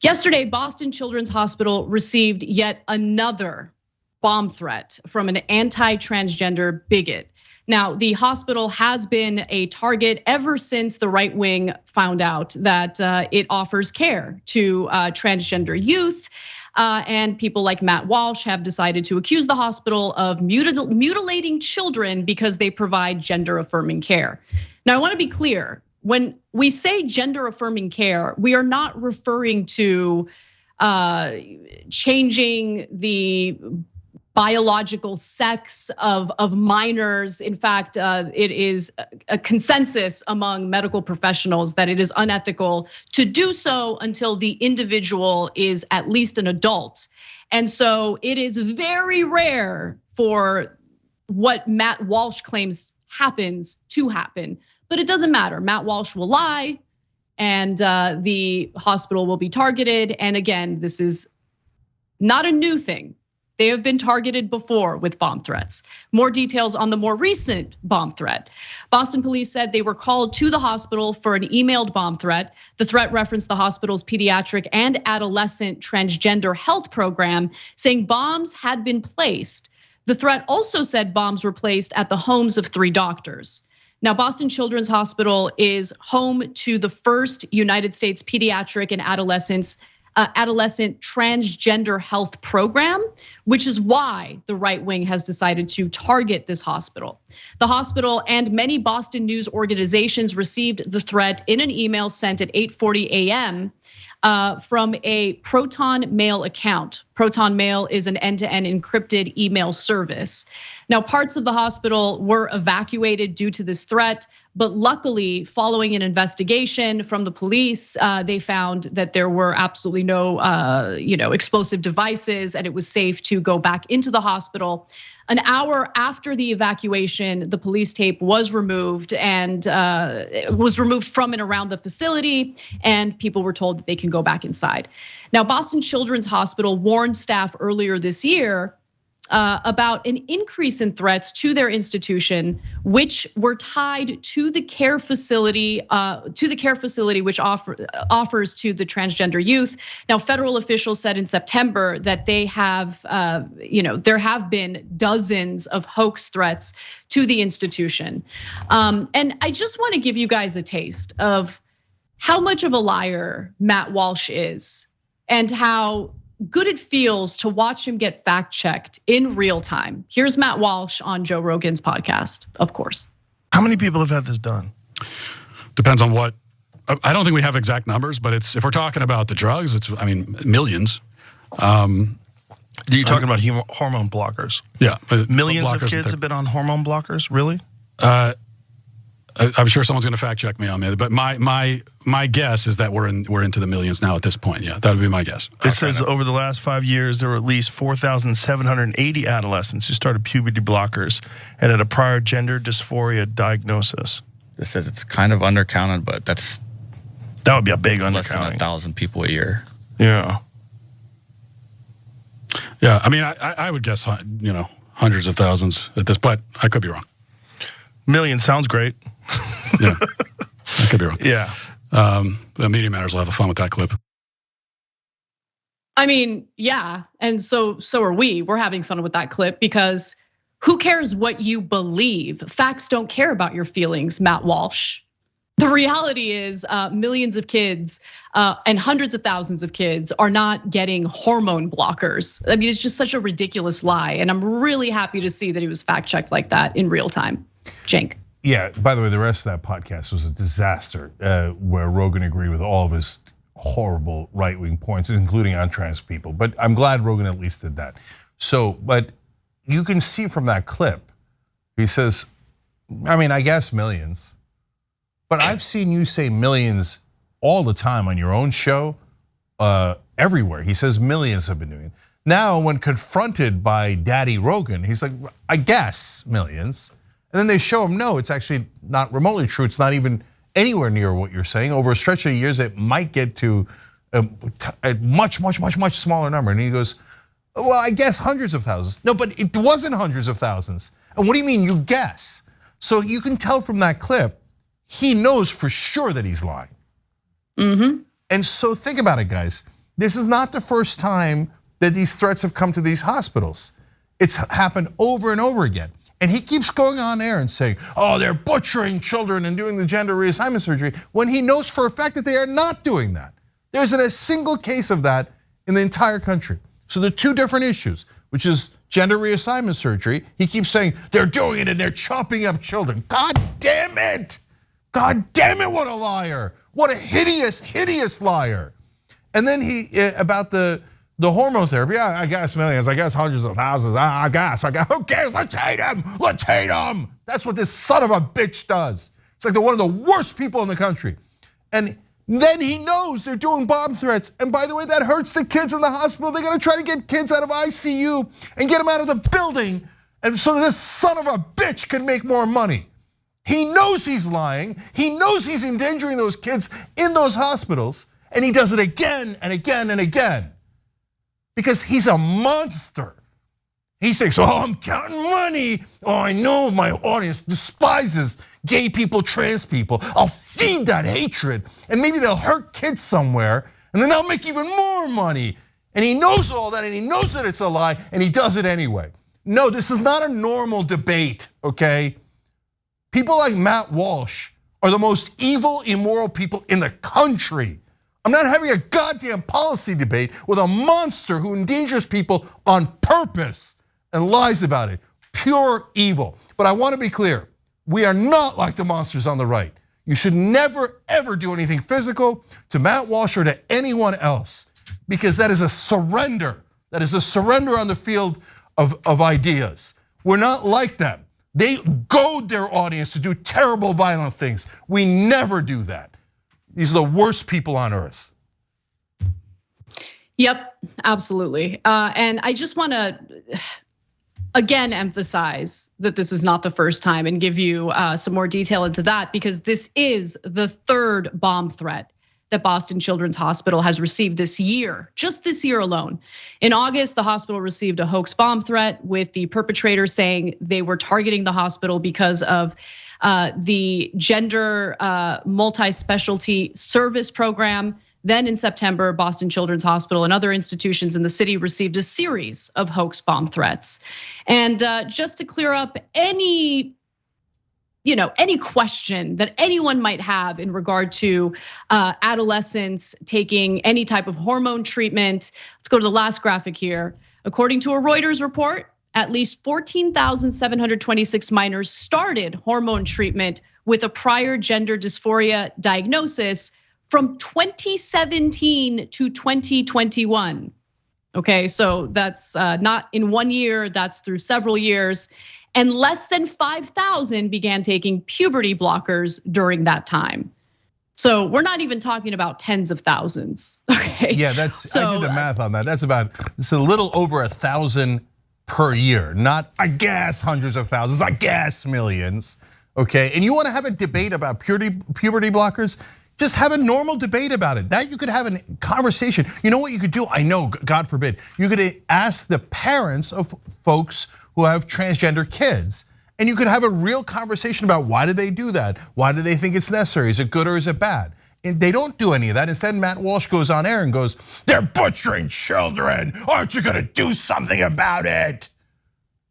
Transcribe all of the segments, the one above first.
Yesterday, Boston Children's Hospital received yet another bomb threat from an anti-transgender bigot. Now, the hospital has been a target ever since the right wing found out that it offers care to transgender youth. And people like Matt Walsh have decided to accuse the hospital of mutilating children because they provide gender affirming care. Now, I want to be clear. When we say gender affirming care, we are not referring to changing the biological sex of minors. In fact, it is a consensus among medical professionals that it is unethical to do so until the individual is at least an adult. And so it is very rare for what Matt Walsh claims happens to happen. But it doesn't matter. Matt Walsh will lie, and the hospital will be targeted. And again, this is not a new thing. They have been targeted before with bomb threats. More details on the more recent bomb threat. Boston police said they were called to the hospital for an emailed bomb threat. The threat referenced the hospital's pediatric and adolescent transgender health program, saying bombs had been placed. The threat also said bombs were placed at the homes of 3 doctors. Now, Boston Children's Hospital is home to the first United States pediatric and adolescent transgender health program, which is why the right wing has decided to target this hospital. The hospital and many Boston news organizations received the threat in an email sent at 8:40 a.m. From a Proton Mail account. Proton Mail is an end-to-end encrypted email service. Now, parts of the hospital were evacuated due to this threat, but luckily, following an investigation from the police, they found that there were absolutely no, explosive devices, and it was safe to go back into the hospital. An hour after the evacuation, the police tape was removed, and it was removed from and around the facility, and people were told that they can go back inside. Now, Boston Children's Hospital warned staff earlier this year about an increase in threats to their institution, which were tied to the care facility, which offers to the transgender youth. Now, federal officials said in September that they have, there have been dozens of hoax threats to the institution. And I just want to give you guys a taste of how much of a liar Matt Walsh is, and how good it feels to watch him get fact checked in real time. Here's Matt Walsh on Joe Rogan's podcast, of course. How many people have had this done? Depends on what. I don't think we have exact numbers, but if we're talking about the drugs, millions. Are you talking about hormone blockers? Yeah. Millions of kids have been on hormone blockers, really? I'm sure someone's going to fact check me on that, but my guess is that we're into the millions now at this point. Yeah, that would be my guess. It says over the last 5 years, there were at least 4,780 adolescents who started puberty blockers and had a prior gender dysphoria diagnosis. It says it's kind of undercounted, but that would be a big undercounting. Less than 1,000 people a year. Yeah. Yeah, I mean, I would guess, hundreds of thousands at this, but I could be wrong. Million sounds great. Yeah, I could be wrong. Yeah. The Media Matters will have fun with that clip. I mean, yeah, and so are we. We're having fun with that clip because who cares what you believe? Facts don't care about your feelings, Matt Walsh. The reality is millions of kids and hundreds of thousands of kids are not getting hormone blockers. I mean, it's just such a ridiculous lie. And I'm really happy to see that he was fact checked like that in real time. Cenk. Yeah, by the way, the rest of that podcast was a disaster where Rogan agreed with all of his horrible right-wing points, including on trans people. But I'm glad Rogan at least did that. So, but you can see from that clip, he says, I guess millions. But I've seen you say millions all the time on your own show, everywhere. He says millions have been doing it. Now, when confronted by Daddy Rogan, he's like, I guess millions. And then they show him, no, it's actually not remotely true. It's not even anywhere near what you're saying. Over a stretch of years, it might get to a much smaller number. And he goes, well, I guess hundreds of thousands. No, but it wasn't hundreds of thousands. And what do you mean you guess? So you can tell from that clip, he knows for sure that he's lying. And so think about it, guys. this is not the first time that these threats have come to these hospitals. It's happened over and over again. And he keeps going on air and saying, oh, they're butchering children and doing the gender reassignment surgery, when he knows for a fact that they are not doing that. There isn't a single case of that in the entire country. So the two different issues, which is gender reassignment surgery, he keeps saying they're doing it and they're chopping up children. God damn it. God damn it, what a liar. What a hideous, hideous liar. And then he, about the hormone therapy, I guess millions, I guess hundreds of thousands, I guess, who cares, let's hate him. That's what this son of a bitch does. It's like they're one of the worst people in the country. And then he knows they're doing bomb threats. And by the way, that hurts the kids in the hospital. They're gonna try to get kids out of ICU and get them out of the building. And so this son of a bitch can make more money. He knows he's lying. He knows he's endangering those kids in those hospitals. And he does it again and again and again. Because he's a monster. He thinks, oh, I'm counting money. Oh, I know my audience despises gay people, trans people. I'll feed that hatred, and maybe they'll hurt kids somewhere, and then I'll make even more money. And he knows all that, and he knows that it's a lie, and he does it anyway. No, this is not a normal debate, okay? People like Matt Walsh are the most evil, immoral people in the country. I'm not having a goddamn policy debate with a monster who endangers people on purpose and lies about it. Pure evil. But I want to be clear, we are not like the monsters on the right. You should never, ever do anything physical to Matt Walsh or to anyone else, because that is a surrender. That is a surrender on the field of ideas. We're not like them. They goad their audience to do terrible, violent things. We never do that. These are the worst people on earth. Yep, absolutely. And I just want to, again, emphasize that this is not the first time and give you some more detail into that, because this is the third bomb threat that Boston Children's Hospital has received this year, just this year alone. In August, the hospital received a hoax bomb threat with the perpetrator saying they were targeting the hospital because of the gender multi-specialty service program. Then in September, Boston Children's Hospital and other institutions in the city received a series of hoax bomb threats. And just to clear up any question that anyone might have in regard to adolescents taking any type of hormone treatment, let's go to the last graphic here. According to a Reuters report, at least 14,726 minors started hormone treatment with a prior gender dysphoria diagnosis from 2017 to 2021. Okay, so that's not in 1 year, that's through several years. And less than 5,000 began taking puberty blockers during that time. So we're not even talking about tens of thousands, okay? Yeah, I did the math on that. It's a little over 1,000 per year, not I guess hundreds of thousands, I guess millions, okay? And you wanna have a debate about puberty blockers? Just have a normal debate about it. That you could have a conversation. You know what you could do? I know, God forbid, you could ask the parents of folks who have transgender kids, and you could have a real conversation about why do they do that? Why do they think it's necessary? Is it good or is it bad? And they don't do any of that. Instead, Matt Walsh goes on air and goes, they're butchering children. Aren't you gonna do something about it?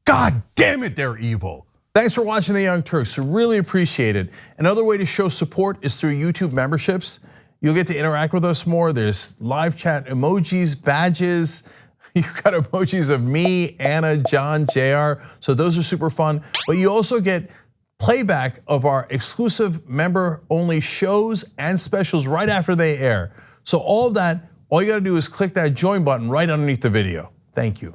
God damn it, they're evil. Thanks for watching The Young Turks, really appreciate it. Another way to show support is through YouTube memberships. You'll get to interact with us more. There's live chat emojis, badges. You've got emojis of me, Anna, John, JR. So those are super fun. But you also get playback of our exclusive member-only shows and specials right after they air. So all of that, all you gotta do is click that join button right underneath the video. Thank you.